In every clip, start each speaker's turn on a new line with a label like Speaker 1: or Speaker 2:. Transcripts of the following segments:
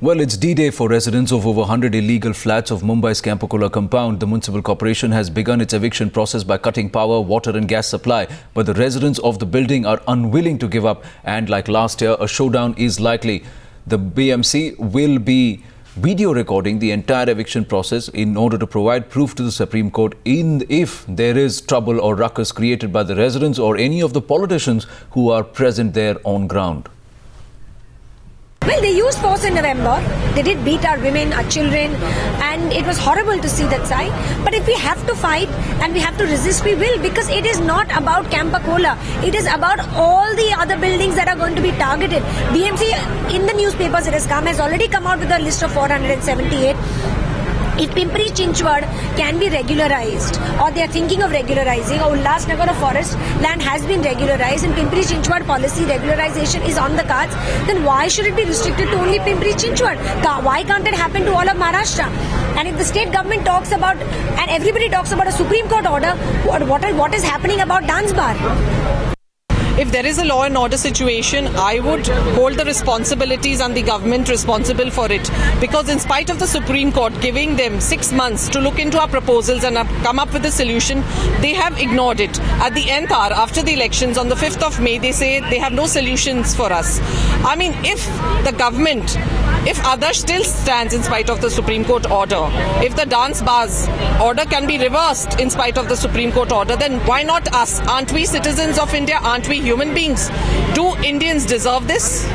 Speaker 1: Well, it's D-Day for residents of over 100 illegal flats of Mumbai's Campacola compound. The municipal corporation has begun its eviction process by cutting power, water and gas supply. But the residents of the building are unwilling to give up. And like last year, a showdown is likely. The BMC will be video recording the entire eviction process in order to provide proof to the Supreme Court if there is trouble or ruckus created by the residents or any of the politicians who are present there on ground.
Speaker 2: Well, they used force in November. They did beat our women, our children, and it was horrible to see that side. But if we have to fight and we have to resist, we will, because it is not about Campacola. It is about all the other buildings that are going to be targeted. BMC, in the newspapers it has already come out with a list of 478. If Pimpri Chinchwad can be regularized, or they are thinking of regularizing, or Ulhasnagar forest land has been regularized and Pimpri Chinchwad policy regularization is on the cards, then why should it be restricted to only Pimpri Chinchwad? Why can't it happen to all of Maharashtra? And if the state government talks about, and everybody talks about a Supreme Court order, what is happening about dance bar?
Speaker 3: If there is a law and order situation, I would hold the responsibilities and the government responsible for it. Because in spite of the Supreme Court giving them 6 months to look into our proposals and come up with a solution, they have ignored it. At the nth hour, after the elections, on the 5th of May, they say they have no solutions for us. I mean, if the government, if Adarsh still stands in spite of the Supreme Court order, if the dance bars order can be reversed in spite of the Supreme Court order, then why not us? Aren't we citizens of India? Aren't we human beings? Do Indians deserve this?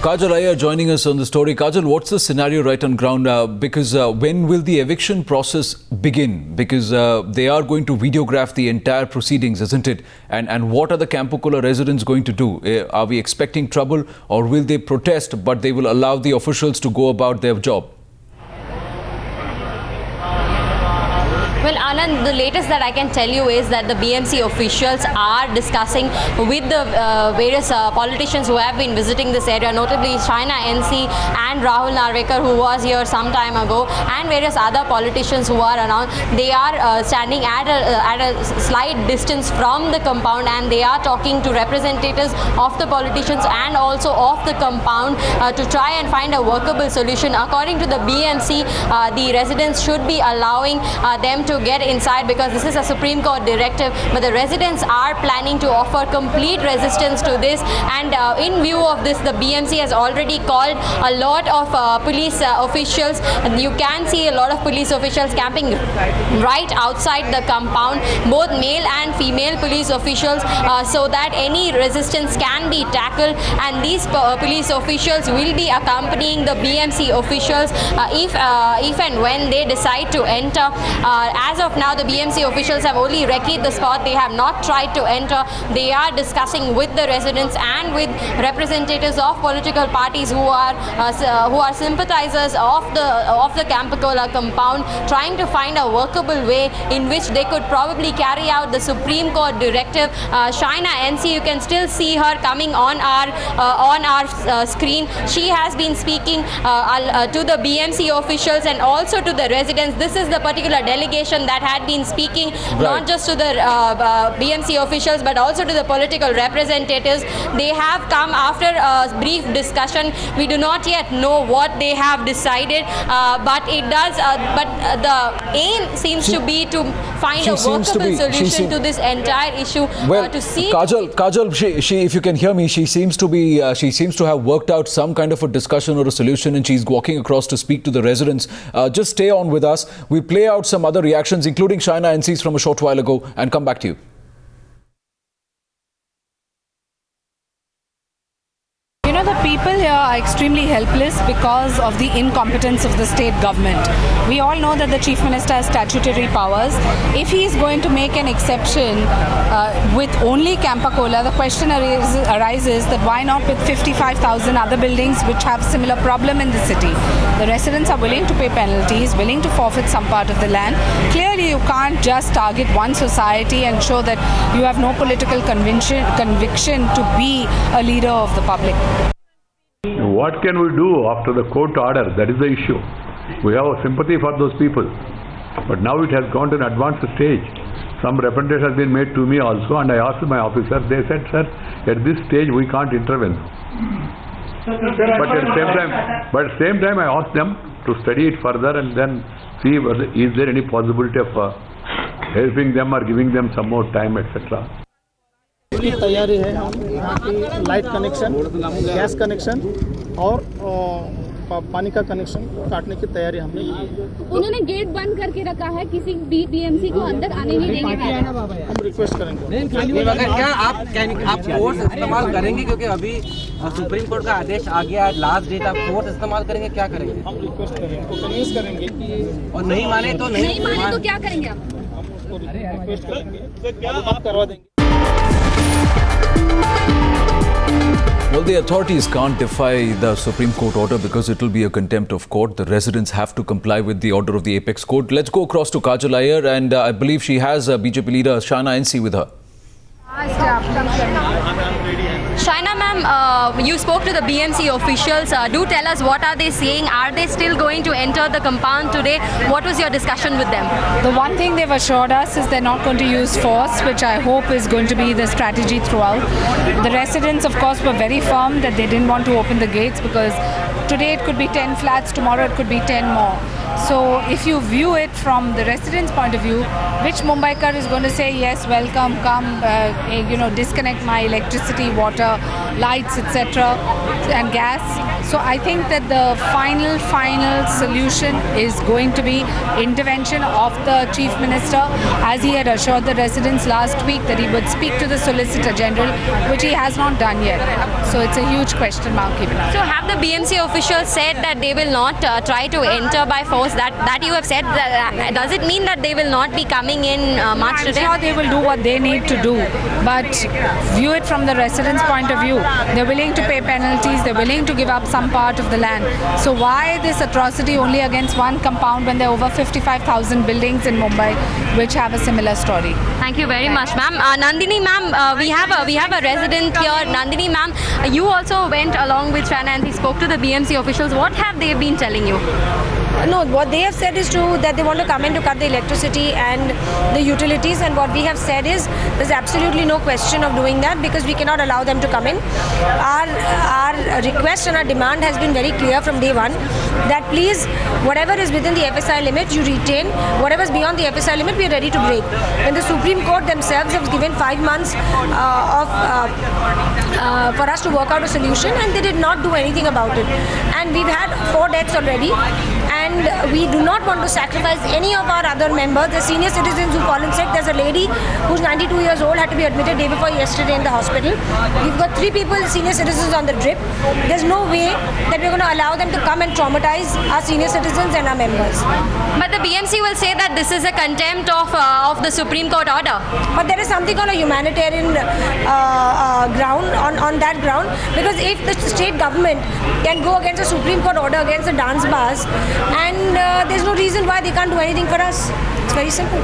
Speaker 1: Kajal Iyer joining us on the story. Kajal, what's the scenario right on ground? Because when will the eviction process begin? Because they are going to videograph the entire proceedings, isn't it? And what are the Campacola residents going to do? Are we expecting trouble, or will they protest but they will allow the officials to go about their job?
Speaker 4: Well, Anand, the latest that I can tell you is that the BMC officials are discussing with the various politicians who have been visiting this area, notably Shaina NC and Rahul Narvekar, who was here some time ago, and various other politicians who are around. They are standing at a slight distance from the compound, and they are talking to representatives of the politicians and also of the compound to try and find a workable solution. According to the BMC, the residents should be allowing them to get inside because this is a Supreme Court directive, but the residents are planning to offer complete resistance to this, and in view of this, the BMC has already called a lot of police officials. You can see a lot of police officials camping right outside the compound, both male and female police officials, so that any resistance can be tackled, and these police officials will be accompanying the BMC officials if and when they decide to enter. As of now, the BMC officials have only recce'd the spot. They have not tried to enter. They are discussing with the residents and with representatives of political parties who are sympathizers of the Campacola compound, trying to find a workable way in which they could probably carry out the Supreme Court directive. Shaina NC, you can still see her coming on our screen. She has been speaking to the BMC officials and also to the residents. This is the particular delegation that had been speaking, not just to the BMC officials but also to the political representatives. They have come after a brief discussion. We do not yet know what they have decided, but the aim seems to be to find a workable solution to this entire issue.
Speaker 1: Well, Kajal, she, if you can hear me, she seems to have worked out some kind of a discussion or a solution, and she's walking across to speak to the residents. Just stay on with us. We play out some other reactions, including Shaina NC's from a short while ago, and come back to you.
Speaker 5: The people here are extremely helpless because of the incompetence of the state government. We all know that the Chief Minister has statutory powers. If he is going to make an exception with only Campacola, the question arises that why not with 55,000 other buildings which have similar problem in the city? The residents are willing to pay penalties, willing to forfeit some part of the land. Clearly, you can't just target one society and show that you have no political conviction to be a leader of the public.
Speaker 6: What can we do after the court order? That is the issue. We have sympathy for those people. But now it has gone to an advanced stage. Some representation has been made to me also, and I asked my officer. They said, sir, at this stage we can't intervene. But at the same time, I asked them to study it further and then see whether is there any possibility of helping them or giving them some more time, etc.
Speaker 7: की तैयारी है हम यहाँ की light connection, gas connection और पानी का connection काटने की तैयारी हमने की है।
Speaker 8: उन्होंने गेट बंद करके रखा है, किसी बीएमसी को अंदर आने नहीं देंगे।
Speaker 7: हम रिक्वेस्ट करेंगे।
Speaker 9: क्या आप फोर्स इस्तेमाल करेंगे, क्योंकि अभी सुप्रीम कोर्ट का आदेश आ गया, लास्ट डेट, आप फोर्स इस्तेमाल करेंगे, क्या करेंगे?
Speaker 7: हम रिक्वेस्ट करेंगे, तो कन्विंस करेंगे कि
Speaker 9: और नहीं माने तो
Speaker 8: क्या करेंगे आप?
Speaker 7: हम उसको रिक्वेस्ट करेंगे, बात करवा देंगे।
Speaker 1: Well, the authorities can't defy the Supreme Court order because it will be a contempt of court. The residents have to comply with the order of the apex court. Let's go across to Kajal Iyer, and I believe she has BJP leader Shana NC with her.
Speaker 4: Shaina ma'am, you spoke to the BMC officials. Do tell us, what are they saying? Are they still going to enter the compound today? What was your discussion with them?
Speaker 5: The one thing they've assured us is they're not going to use force, which I hope is going to be the strategy throughout. The residents, of course, were very firm that they didn't want to open the gates because today it could be 10 flats, tomorrow it could be 10 more. So if you view it from the residents' point of view, which Mumbaikar is going to say, yes, welcome, come, disconnect my electricity, water, lights, etc. and gas. So I think that the final solution is going to be intervention of the Chief Minister, as he had assured the residents last week that he would speak to the Solicitor General, which he has not done yet. So it's a huge question mark even now.
Speaker 4: So have the BMC officials said that they will not try to enter by force? That you have said, does it mean that they will not be coming in March today?
Speaker 5: I'm sure they will do what they need to do, but view it from the residents' point of view. They're willing to pay penalties, they're willing to give up some part of the land. So why this atrocity only against one compound when there are over 55,000 buildings in Mumbai which have a similar story?
Speaker 4: Thank you very much, ma'am. Nandini ma'am, we have a resident here. Nandini ma'am, you also went along with Shana and he spoke to the BMC officials. What have they been telling you?
Speaker 2: No, what they have said is true, that they want to come in to cut the electricity and the utilities, and what we have said is there's absolutely no question of doing that because we cannot allow them to come in. Our request and our demand has been very clear from day one that please, whatever is within the FSI limit, you retain. Whatever is beyond the FSI limit, we are ready to break. And the Supreme Court themselves have given 5 months for us to work out a solution, and they did not do anything about it. And we've had 4 deaths already. And we do not want to sacrifice any of our other members, the senior citizens who've fallen sick. There's a lady who's 92 years old, had to be admitted day before yesterday in the hospital. We've got 3 people, senior citizens on the drip. There's no way that we're going to allow them to come and traumatize our senior citizens and our members.
Speaker 4: But the BMC will say that this is a contempt of the Supreme Court order.
Speaker 2: But there is something on a humanitarian ground, on that ground, because if the state government can go against the Supreme Court order against the dance bars, and there's no reason why they can't do anything for us. It's very simple.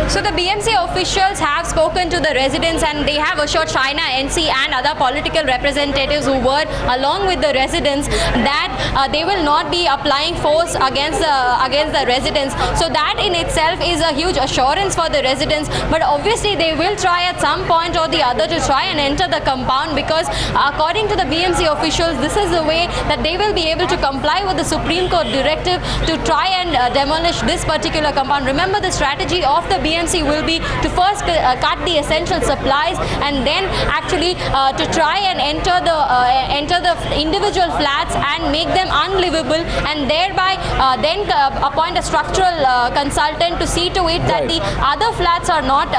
Speaker 4: So the BMC officials have spoken to the residents and they have assured Shaina NC and other political representatives who were along with the residents that they will not be applying force against the residents. So that in itself is a huge assurance for the residents. But obviously they will try at some point or the other to try and enter the compound, because according to the BMC officials, this is the way that they will be able to comply with the Supreme Court directive to try and demolish this particular compound. Remember, the strategy of the BMC will be to first cut the essential supplies and then actually to try and enter the individual flats and make them unlivable, and thereby then appoint a structural consultant to see to it that the other flats are not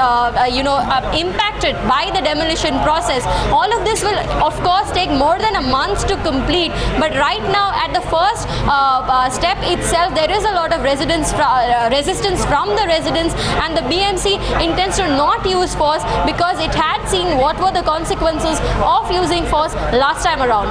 Speaker 4: impacted by the demolition process. All of this will of course take more than a month to complete, but right now at the first step itself there is a lot of resistance from the residents, and the BMC intends to not use force because it had seen what were the consequences of using force last time around.